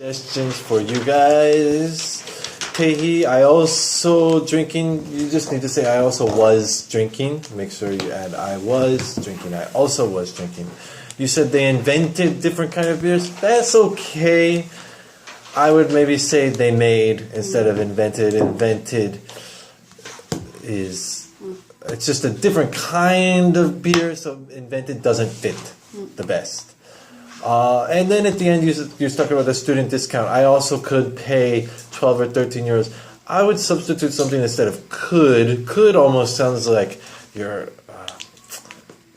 Suggestions for you guys. Tehi, I also drinking. You just need to say I also was drinking. Make sure you add I was drinking. I also was drinking. You said they invented different kind of beers. That's okay. I would maybe say they made instead of invented. Invented is it's just a different kind of beer, so invented doesn't fit the best. And then at the end, you're talking about the student discount. I also could pay 12 or 13 euros. I would substitute something instead of could. Could almost sounds like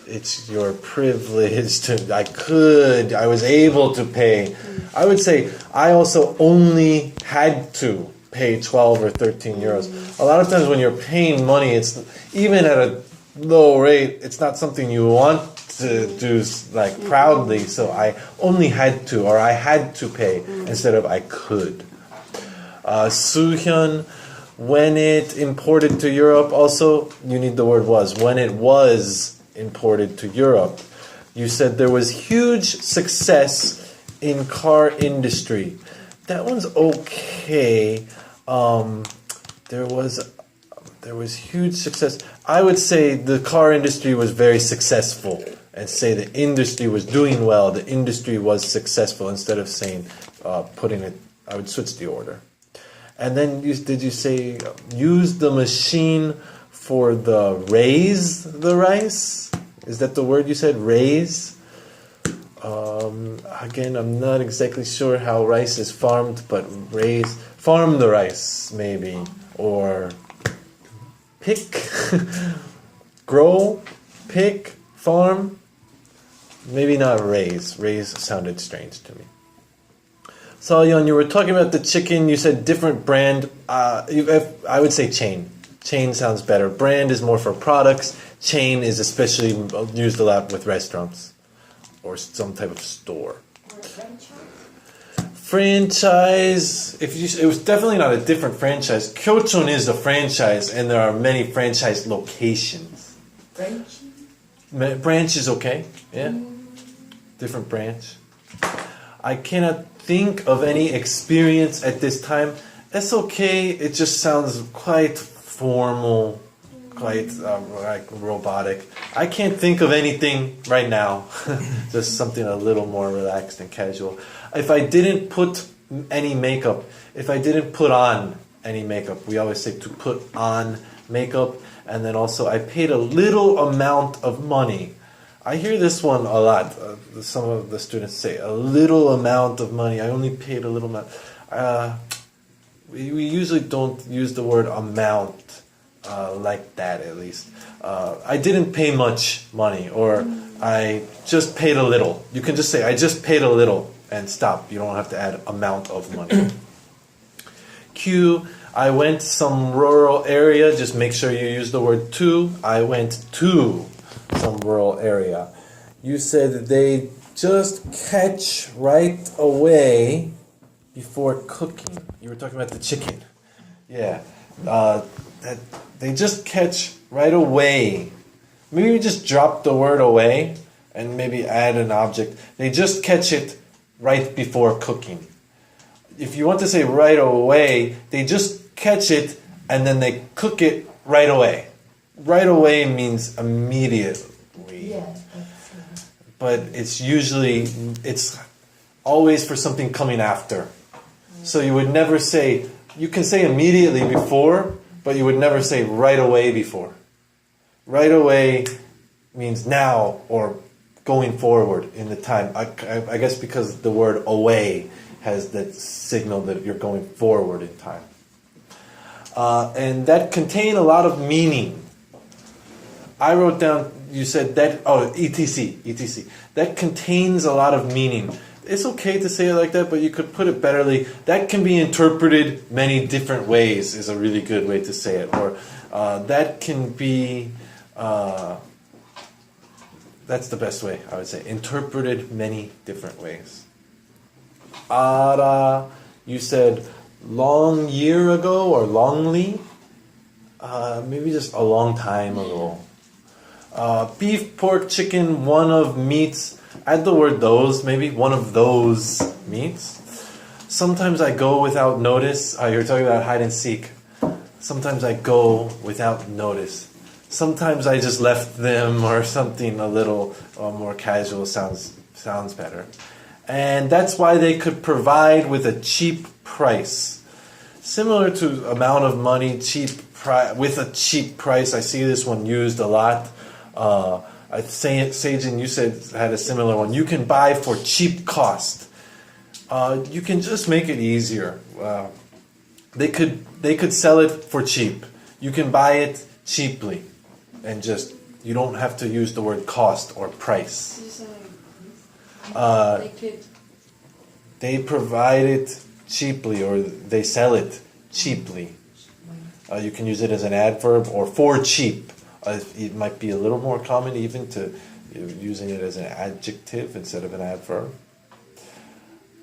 it's your privilege to. I was able to pay. I would say I also only had to pay 12 or 13 euros. A lot of times when you're paying money, it's even at a low rate, it's not something you want to do like proudly, so I only had to, or I had to pay instead of I could. Suhyun, when it imported to Europe, also you need the word was. When it was imported to Europe, you said there was huge success in car industry. That one's okay. There was huge success. I would say the car industry was very successful, and say the industry was doing well. The industry was successful instead of saying putting it. I would switch the order. And then did you say use the machine for the raise the rice? Is that the word you said? Raise. Again, I'm not exactly sure how rice is farmed, but farm the rice maybe, or pick, grow, pick, farm. Maybe not raise. Raise sounded strange to me. Seolyeon, you were talking about the chicken. You said different brand. I would say chain. Chain sounds better. Brand is more for products. Chain is especially used a lot with restaurants or some type of store. Or franchise? Franchise. It was definitely not a different franchise. Kyochon is a franchise, and there are many franchise locations. Branch is okay. Yeah. Different branch. I cannot think of any experience at this time. That's okay. It just sounds quite formal, quite like robotic. I can't think of anything right now. Just something a little more relaxed and casual. If I didn't put any makeup, if I didn't put on any makeup, we always say to put on makeup. And then also I paid a little amount of money. I hear this one a lot. Some of the students say a little amount of money. I only paid a little amount. We usually don't use the word amount like that, at least. I didn't pay much money, or I just paid a little. You can just say I just paid a little and stop. You don't have to add amount of money. Q, I went some rural area. Just make sure you use the word to. I went to some rural area. You said they just catch right away before cooking. You were talking about the chicken. Yeah. That they just catch right away. Maybe we just drop the word away and maybe add an object. They just catch it right before cooking. If you want to say right away, they just catch it and then they cook it right away. Right away means immediately. Yeah. But it's always for something coming after. So you would never say, you can say immediately before, but you would never say right away before. Right away means now or going forward in the time. I guess because the word away has that signal that you're going forward in time. And that contain a lot of meaning. I wrote down, you said that, etc. That contains a lot of meaning. It's okay to say it like that, but you could put it betterly. That can be interpreted many different ways is a really good way to say it. Or that can be, that's the best way, I would say. Interpreted many different ways. Ara, you said long year ago or longly. Maybe just a long time ago. Beef, pork, chicken, one of meats. Add the word those, maybe one of those meats. Sometimes I go without notice. You're talking about hide and seek. Sometimes I go without notice. Sometimes I just left them or something a little more casual sounds better. And that's why they could provide with a cheap price. Similar to amount of money, with a cheap price. I see this one used a lot. Seijin, you said had a similar one. You can buy for cheap cost. You can just make it easier. They could sell it for cheap. You can buy it cheaply, and you don't have to use the word cost or price. They provide it cheaply, or they sell it cheaply. You can use it as an adverb or for cheap. It might be a little more common even to using it as an adjective instead of an adverb.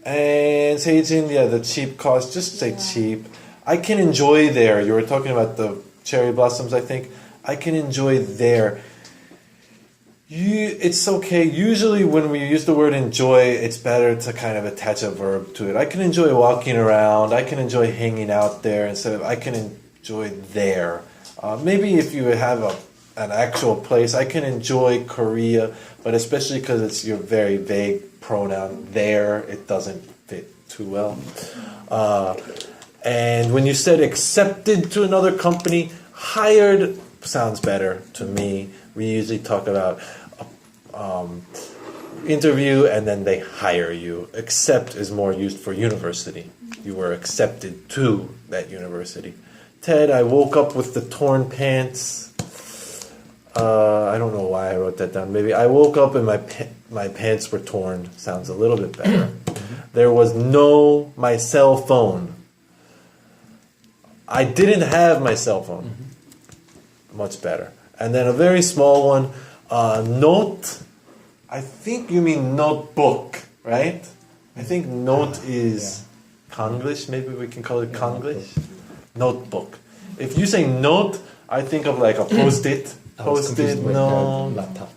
And Seijin, the cheap cost, just say cheap. I can enjoy there. You were talking about the cherry blossoms, I think. I can enjoy there. It's okay. Usually when we use the word enjoy, it's better to kind of attach a verb to it. I can enjoy walking around. I can enjoy hanging out there instead of I can enjoy there. Maybe if you have an actual place, I can enjoy Korea, but especially because it's your very vague pronoun there, it doesn't fit too well. And when you said accepted to another company, hired sounds better to me. We usually talk about interview and then they hire you. Accept is more used for university. You were accepted to that university. Ted, I woke up with the torn pants. I don't know why I wrote that down. Maybe I woke up and my pants were torn. Sounds a little bit better. There was my cell phone. I didn't have my cell phone. Much better. And then a very small one, note. I think you mean notebook, right? I think note is Konglish. Maybe we can call it Konglish. Notebook. If you say note, I think of like a post-it. Post-it note. Laptop.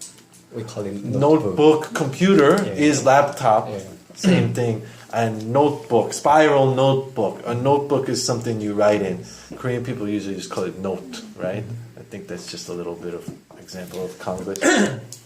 We call it notebook. Computer is laptop. Same thing. And notebook, spiral notebook. A notebook is something you write in. Korean people usually just call it note, right? I think that's just a little bit of example of Konglish.